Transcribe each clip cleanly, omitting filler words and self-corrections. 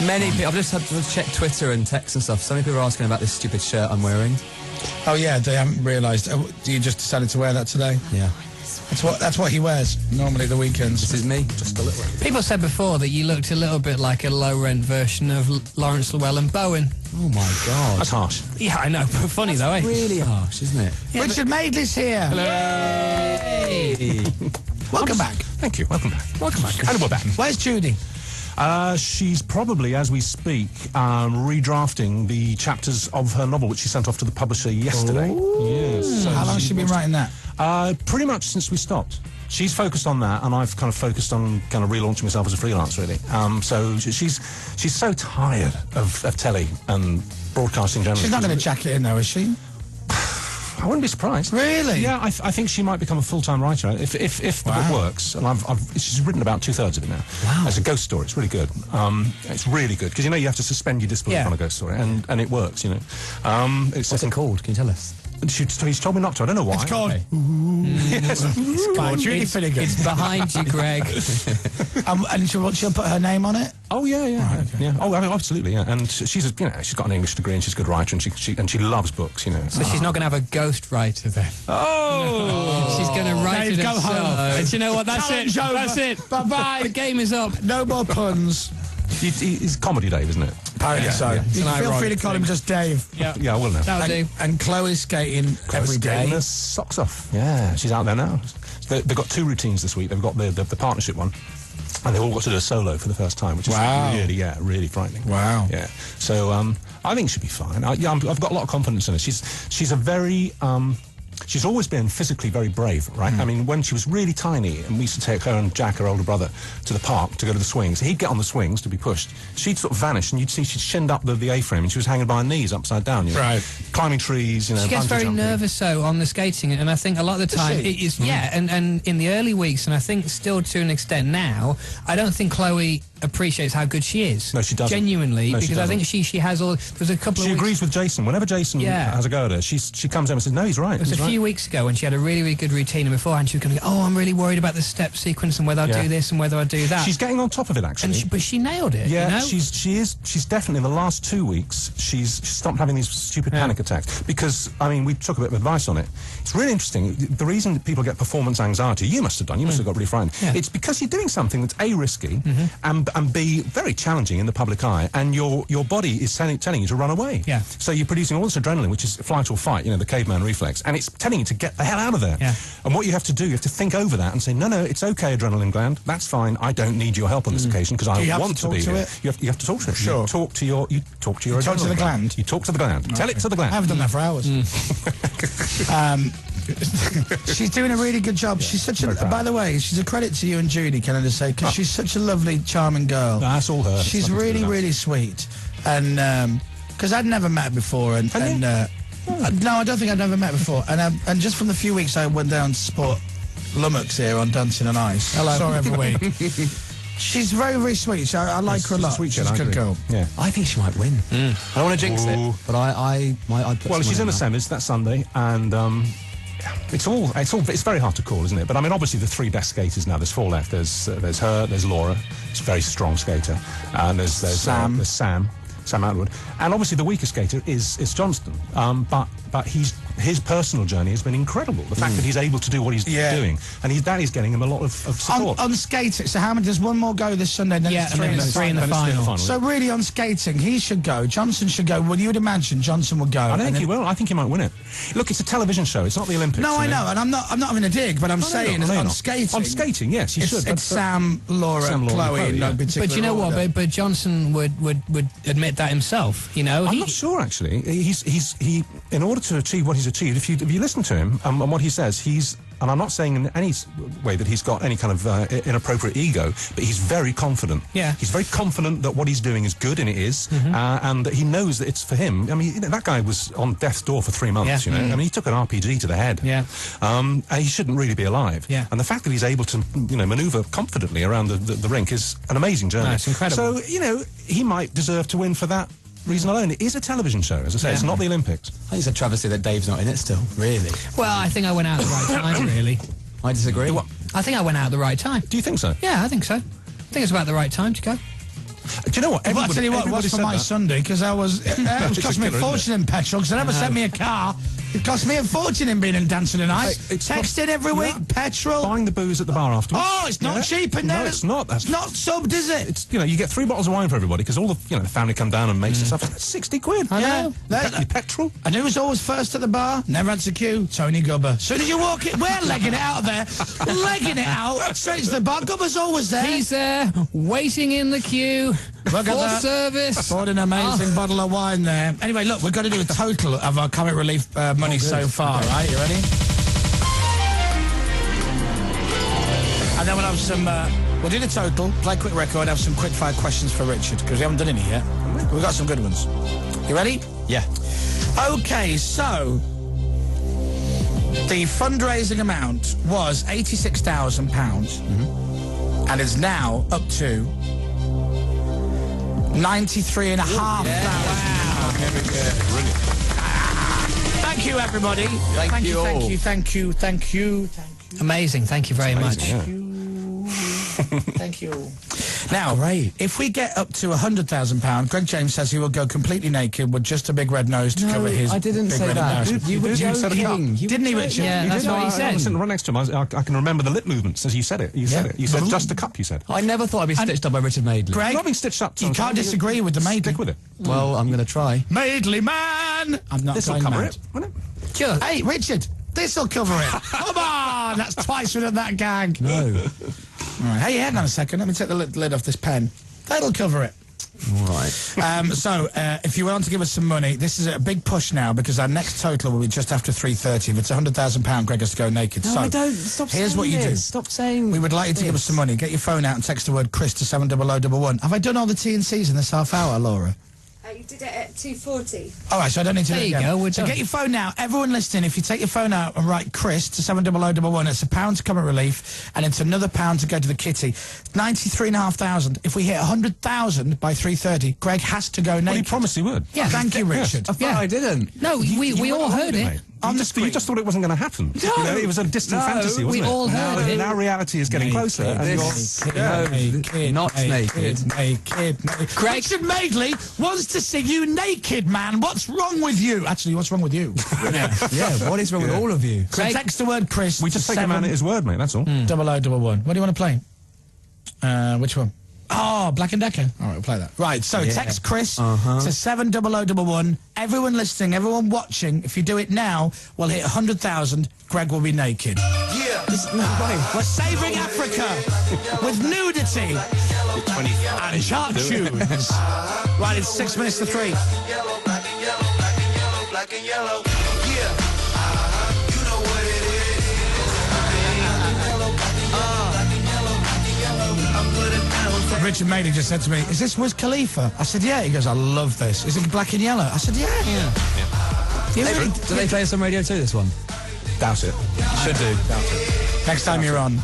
Many people. I've just had to check Twitter and text and stuff. So many people are asking about this stupid shirt I'm wearing. Oh yeah, they haven't realised. Oh, you just decided to wear that today? Yeah. That's what he wears normally at the weekends. This is me, just a little. People said before that you looked a little bit like a low-rent version of Lawrence Llewellyn-Bowen. Oh my God. That's harsh. Yeah, I know, but funny though, eh? Really harsh, isn't it? Yeah, Richard Madeley's here. Hello. Hey. Welcome back. Thank you. Welcome back. Welcome back. And we're back. Where's Judy? She's probably, as we speak, redrafting the chapters of her novel, which she sent off to the publisher yesterday. Yes. So How long has she been writing that? Pretty much since we stopped. She's focused on that, and I've kind of focused on kind of relaunching myself as a freelance, really. So she's so tired of telly and broadcasting generally. She's not going to jack it in, though, is she? I wouldn't be surprised. Really? Yeah, I think she might become a full-time writer if the book works. And she's written about 2/3 of it now. Wow. It's a ghost story. It's really good. It's really good because you have to suspend your disbelief on a ghost story, and it works. What's it called? Can you tell us? He's told me not to. I don't know why. It's called... Yes, it's called Judy Finnegan. It's behind you, Greg. And she'll put her name on it? Oh yeah. Oh, okay. Yeah. Oh, I mean, absolutely. Yeah. And she's got an English degree and she's a good writer and she loves books. So she's not going to have a ghost writer then. Oh. She's going to write Dave, it go herself. home. And you know what? That's it. Challenge over. That's it. Bye-bye. The game is up. No more puns. It's comedy, Dave, isn't it? Apparently so. Yeah. You can feel free to call him just Dave. Yeah. Yeah, I will now. That'll do. And Chloe's skating every day. Getting her socks off. Yeah, she's out there now. They've got 2 routines this week. They've got the partnership one, and they've all got to do a solo for the first time, which is really frightening. Wow. Yeah. So I think she'll be fine. I've got a lot of confidence in her. She's a very she's always been physically very brave, right? I mean, when she was really tiny, and we used to take her and Jack, her older brother, to the park to go to the swings. He'd get on the swings to be pushed. She'd sort of vanish, and you'd see she'd shinned up the A-frame, and she was hanging by her knees upside down, Right. climbing trees, She gets bungee very jumping. nervous, though, on the skating, and I think a lot of the time it is, and in the early weeks, and I think still to an extent now, I don't think Chloe appreciates how good she is. No, she doesn't. Genuinely, No, she because I doesn't. think she has all. There's a couple. She of agrees with Jason. Whenever Jason has a go at her, she comes in and says, "No, he's right." It was a few weeks ago when she had a really, really good routine, and beforehand she was going to go, "Oh, I'm really worried about the step sequence and whether I do this and whether I do that." She's getting on top of it, actually. But she nailed it. Yeah, you know? she's definitely in the last 2 weeks. She's stopped having these stupid panic attacks because we took a bit of advice on it. It's really interesting. The reason that people get performance anxiety, you must have done. You must have got really frightened. Yeah. It's because you're doing something that's A, risky, and B, very challenging in the public eye, and your body is telling you to run away. Yeah. So you're producing all this adrenaline, which is flight or fight, the caveman reflex, and it's telling you to get the hell out of there. Yeah. And what you have to do, you have to think over that and say, no, it's okay, adrenaline gland. That's fine. I don't need your help on this occasion because I want to be here. You have to talk to it. Sure. You talk to your adrenaline talk to the gland? You talk to the gland. Tell it to the gland. I haven't done that for hours. She's doing a really good job. She's such a... By the way, she's a credit to you and Judy, can I just say, because she's such a lovely, charming girl. That's all her. She's really, really sweet. And, because I'd never met her before, no, I don't think I'd never met her before. And just from the few weeks I went down to support Lummox here on Dancing on Ice. Hello. Sorry, every week. She's very, very sweet. I like her a lot. She's a good girl. Yeah. I think she might win. I don't want to jinx it, but I'd put Well, she's in the the semis that Sunday, and it's very hard to call, isn't it? But obviously the 3 best skaters now. There's 4 left. There's her. There's Laura. She's a very strong skater, and there's Sam. There's Sam Atwood, and obviously the weaker skater is Johnston. But his personal journey has been incredible. The fact that he's able to do what he's doing, and that is getting him a lot of support. On skating, so how many? There's one more go this Sunday, and then it's 3 in the final. So really, on skating, he should go. Johnson should go. Well, you would imagine Johnson would go. I don't think he will. I think he might win it. Look, it's a television show. It's not the Olympics. No, I know, and I'm not having a dig, but I'm saying on skating. On skating, yes, you should. It's Sam, Laura, Chloe, in no particular But you know order. what? But Johnson would admit that himself. I'm not sure actually. He in order to achieve what he's achieved, if you listen to him and what he says, and I'm not saying in any way that he's got any kind of inappropriate ego, but he's very confident. Yeah. He's very confident that what he's doing is good, and it is, and that he knows that it's for him. That guy was on death's door for 3 months, he took an RPG to the head. Yeah. And he shouldn't really be alive. Yeah. And the fact that he's able to, manoeuvre confidently around the rink is an amazing journey. No, it's incredible. So, he might deserve to win for that reason alone. It is a television show, as I say. It's not the Olympics. I think it's a travesty that Dave's not in it still, really. Well, I think I went out at the right time, really. I disagree. I think I went out at the right time. Do you think so? Yeah, I think so. I think it's about the right time to go. Do you know what? Well, I'll tell you what, it was for my Sunday, because it was cost me a fortune in petrol, because they never sent me a car. It cost me a fortune in being in dancing tonight. Texting every week, petrol. Buying the booze at the bar afterwards. Oh, it's not cheap in there. No, it's not. It's not subbed, is it? It's, you get 3 bottles of wine for everybody, because all the the family come down and mates and stuff. That's 60 quid. I know. Your petrol. And who was always first at the bar? Never had to queue. Tony Gubber. As soon as you walk in, we're legging it out of there. Legging it out. Straight to the bar. Gubber's always there. He's there, waiting in the queue. Look at that. Service. Bought an amazing bottle of wine there. Anyway, look, we've got to do a total of our comic relief money so far, right? You ready? And then we'll have some... we'll do the total, play a quick record, have some quick fire questions for Richard, because we haven't done any yet. We've got some good ones. You ready? Yeah. Okay, so... the fundraising amount was £86,000, and is now up to... 93,500. Wow. Brilliant. Thank you, everybody. Thank you. Amazing. Thank you very much. Thank you. Now, if we get up to £100,000, Greg James says he will go completely naked with just a big red nose to cover his. I didn't big say red that. nose. You were joking. Didn't he, Richard? Yeah, that's what he said. I was sitting right next to him. I can remember the lip movements as you said it. You said it. You said just a cup, you said. I never thought I'd be stitched up by Richard Madeley. Greg, Not being stitched up. you can't disagree with the Madeley. Stick with it. Well, I'm going to try. Madeley man! I'm not This'll going cover mad. it, won't it? Sure. Hey, Richard, this'll cover it. Come on! That's twice within that gag. No. All right. Hey, hang on a second. Let me take the lid off this pen. That'll cover it. All right. So, if you want to give us some money, this is a big push now, because our next total will be just after 3:30. If it's £100,000, Greg has to go naked. No, so I don't. Stop here's saying what you do. this. Stop saying We would like you to give us some money. Get your phone out and text the word Chris to 70011. Have I done all the T&Cs in this half hour, Laura? You did it at 2:40. All right, so I don't need to do There it you again. go, we're So done. get your phone now. Everyone listening, if you take your phone out and write Chris to 70011, it's £1 to comic relief, and it's another £1 to go to the kitty. 93,500. If we hit 100,000 by 3:30, Greg has to go naked. Well, he promised he would. Yeah. Thank you, Richard. I thought I didn't. No, we all heard it. Mate. You just thought it wasn't going to happen. No. It was a distant fantasy, wasn't we it? all heard it. Now reality is getting closer. And Not naked. Naked. Greg- Richard Madeley wants to see you naked, man. What's wrong with you? Actually, what's wrong with you? Yeah, what is wrong with all of you? So text the word Chris. we just take a man at his word, mate, that's all. 0011. What do you want to play? Which one? Oh, Black and Decker. All right, we'll play that. Right, so text Chris to 70011. Everyone listening, everyone watching, if you do it now, we'll hit 100,000. Greg will be naked. Yeah. No way. We're saving Africa with nudity and chart tunes. Right, it's 6 minutes to 3. Yellow, black and yellow, black and yellow, black and yellow. Yeah, you know what it is. Black and yellow, black and yellow. I'm putting down. Richard Madeley just said to me, is this Wiz Khalifa? I said, yeah. He goes, I love this. Is it Black and Yellow? I said, yeah. You really- Do they play us on radio too, this one? Doubt it. Should do. Next time you're on, you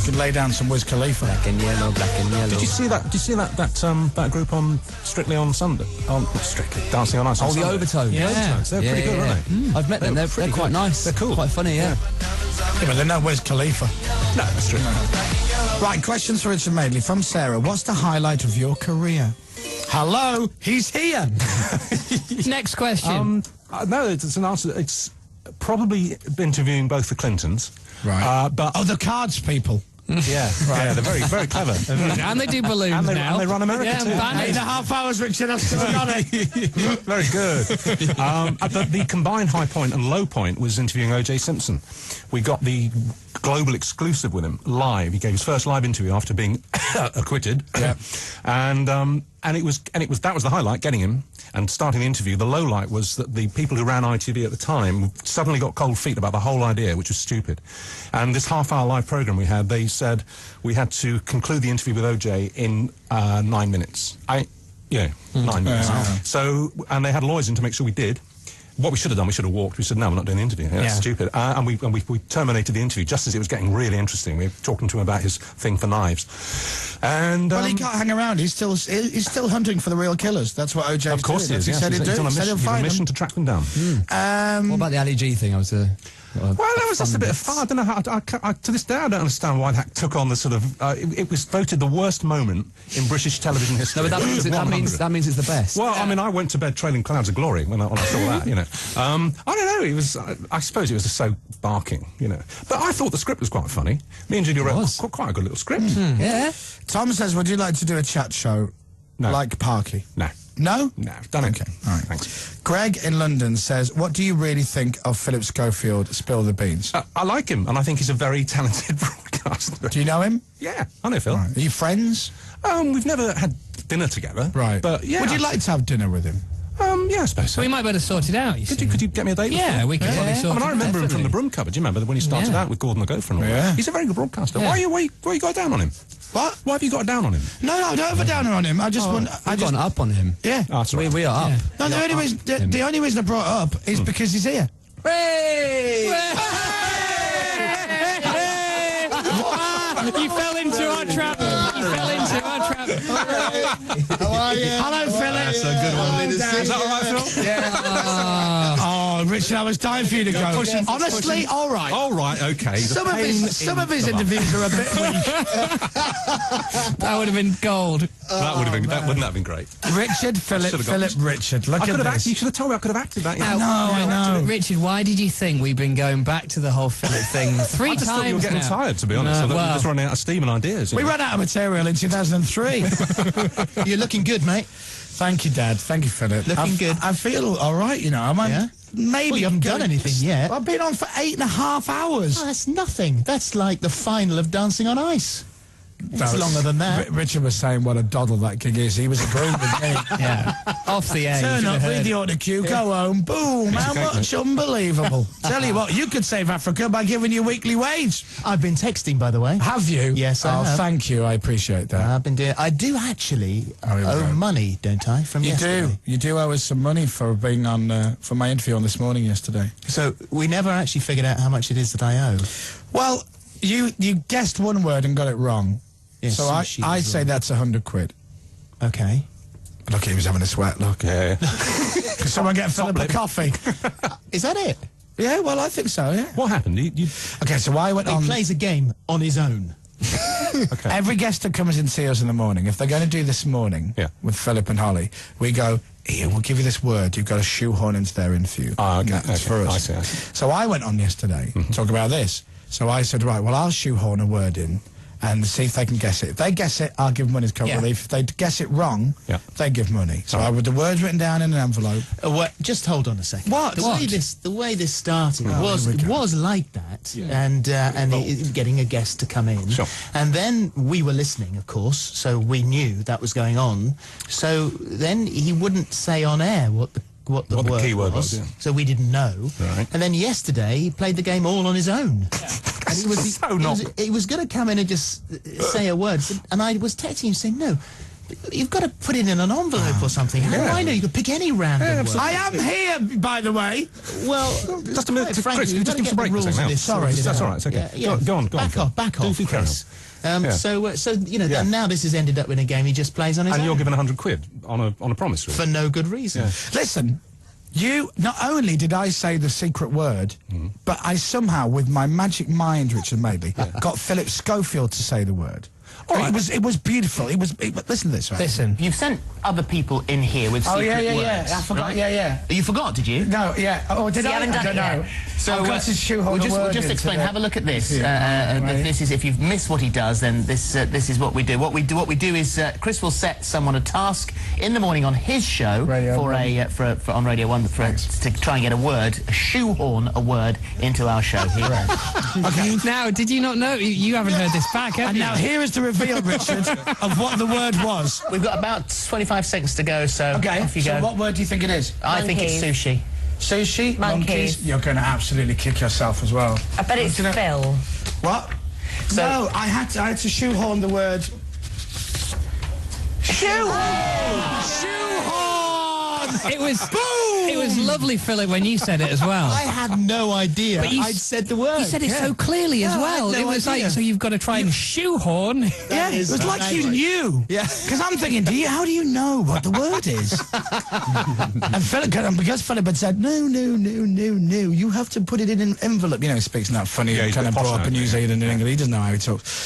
can lay down some Wiz Khalifa. Black and yellow, black and yellow. Did you see that? Did you see that group on Strictly on Sunday? On Strictly Dancing on Ice. Oh, on the Sunday? Overtones. Yeah, Overtones. They're pretty good, aren't they? I've met them. They're pretty quite good. nice. They're cool. Quite funny, yeah. Yeah, but they're not Wiz Khalifa. No, that's true. Right, questions for Richard Madeley from Sarah. What's the highlight of your career? Hello, he's here. Next question. No, it's an answer. It's probably interviewing both the Clintons. Right. But Oh, the cards people. yeah, right. Yeah, they're very, very clever. and they do balloons and they, now. and they run America yeah, too. banners. 8.5 hours, Richard. I've still got it. Very good. But the combined high point and low point was interviewing O.J. Simpson. We got the global exclusive with him live. He gave his first live interview after being acquitted. Yeah. And that was the highlight, getting him and starting the interview. The low light was that the people who ran ITV at the time suddenly got cold feet about the whole idea, which was stupid. And this half-hour live program we had, they said we had to conclude the interview with OJ in 9 minutes. 9 minutes. So, and they had lawyers in to make sure we did. What we should have done, we should have walked. We said, no, we're not doing the interview. That's stupid. And we terminated the interview just as it was getting really interesting. We were talking to him about his thing for knives. And Well, he can't hang around. He's still hunting for the real killers. That's what OJ. of course he is. He yes. said he'd do. He's on a He said mission, he'll he's on a find mission them. to track them down. What about the Ali G thing? Well, that was just a bit of fun. I don't know how. To this day, I don't understand why that took on the sort of. It was voted the worst moment in British television history. No, but that means it's the best. Well, I mean, I went to bed trailing clouds of glory when I saw that. You know, I don't know. It was. I suppose it was just so barking. You know, but I thought the script was quite funny. Me and Judy wrote quite a good little script. Yeah. Tom says, would you like to do a chat show like Parky? No. No? No, done it. Okay, all right. Thanks. Greg in London says, what do you really think of Philip Schofield? Spill the beans. I like him, and I think he's a very talented broadcaster. Do you know him? Yeah, I know Phil. Right. Are you friends? We've never had dinner together. Right. But yeah. Would you like to have dinner with him? Yeah, I suppose so. We might better sort it out, Could you get me a date with Yeah, him? we could probably sort it out. I remember him from the Broom Cupboard. Do you remember when he started Yeah. out with Gordon the Gopher and all Yeah. that? He's a very good broadcaster. Yeah. Why you got down on him? What? Why have you got down on him? No, I don't have a downer on him. I just want... I've gone up on him. Yeah. Oh, that's right. We are up. No, the only reason I brought it up is because he's here. You fell into our trap. How are you? Hello, Philip. That's a good one. Is that all right, Phil? Yeah. Oh, Richard, I was dying for you to go. Honestly, all right. All right, okay. Some of his interviews are a bit weak. That would have been gold. That would have been. Wouldn't that have been great? Richard, Philip, Richard. Look at this. You should have told me. I could have acted that. I know. Richard, why did you think we've been going back to the whole Philip thing three I just times thought you were getting now? tired, to be honest. No, I thought you well- were just running out of steam and ideas. We ran out of material in 2003. You're looking good, mate. Thank you, Dad. Thank you, Philip. Looking good. I feel all right, you know. I'm maybe Well, you haven't done anything yet. I've been on for 8.5 hours. Oh, that's nothing. That's like the final of Dancing on Ice. It's longer than that. Richard was saying what a doddle that gig is. He was agreeing with me. Yeah, off the air. Turn you up, should have read heard. the order queue, go home, boom, how much? Unbelievable. Tell you what, you could save Africa by giving you weekly wage. I've been texting, by the way. Have you? Yes, I have. Thank you, I appreciate that. I've been doing. I do actually here we owe go. money, don't I? From You yesterday. do. You do owe us some money for being on, for my interview on This Morning yesterday. So we never actually figured out how much it is that I owe. Well, you guessed one word and got it wrong. Yes, So sushi I was say wrong. that's 100 quid. Okay. Look, he was having a sweat, look. Yeah. Could someone get Philip a coffee? Is that it? Yeah, well, I think so, yeah. What happened? You Okay, so I went He on... plays a game on his own. okay. Every guest that comes in to see us in the morning, if they're going to do This Morning Yeah. with Philip and Holly, we go, here, we'll give you this word. You've got to shoehorn into their interview. Ah, okay, That's okay. for us. I see. So I went on yesterday to talk about this. So I said, right, well, I'll shoehorn a word in and see if they can guess it. If they guess it, I'll give them money's cover Yeah. relief. If they guess it wrong, Yeah. they give money. So I with the words written down in an envelope. Just hold on a second. What? The way this started here we go. was like that, and getting a guest to come in, Sure. and then we were listening, of course, so we knew that was going on. So then he wouldn't say on air what the word key word was, yeah. so we didn't know. Right. And then yesterday he played the game all on his own. And he was So not- he was going to come in and just say a word, and I was texting him saying, no, you've got to put it in an envelope or something. How do I know? You could pick any random word. I am here, by the way. Well, Just a minute, quite frankly, Chris, we've you got just to give us a get the break for a rules second of now. this Sorry, sorted that's out. all right, it's okay. Yeah, Go on, back Phil. off, back Do off, carry Chris. Yeah. So you know, Yeah. and now this has ended up in a game he just plays on his And own you're given 100 quid on a promise, really. for no good reason. Yeah. Listen, not only did I say the secret word, but I somehow, with my magic mind, Richard maybe, got Philip Schofield to say the word. All right. It was beautiful. Listen to this, right? Listen. You've sent other people in here with secret words. I forgot. right? Yeah. You forgot, did you? No, yeah. Oh, did You I? haven't done I don't it yet. know. So I've got to shoehorn we'll a word just into explain. the- Have a look at this. Right. This is if you've missed what he does, then this is what we do. What we do is Chris will set someone a task in the morning on his show Radio for on Radio 1 to try and get a word, shoehorn a word into our show here. Okay. Now, did you not know? You haven't heard this back, have And you? now here is the reveal, Richard, of what the word was. We've got about 25 seconds to go, so Okay. off you So go. what word do you think it is? I think it's sushi. Sushi? Monkeys. You're going to absolutely kick yourself as well. I bet it's You know- Phil. What? So- No, I had to shoehorn the word. Shoehorn! It was lovely, Philip, when you said it as well. I had no idea I'd said the word. You said it so clearly as well. I had no it was idea. like, so you've got to try and shoehorn. Yeah, it was like you knew. Yeah. Because I'm thinking, how do you know what the word is? And Philip, because Philip had said, no, you have to put it in an envelope. You know, he speaks in that funny Yeah, he's kind a of bit posh brought up in now, New yeah. Zealand and England. He doesn't know how he talks.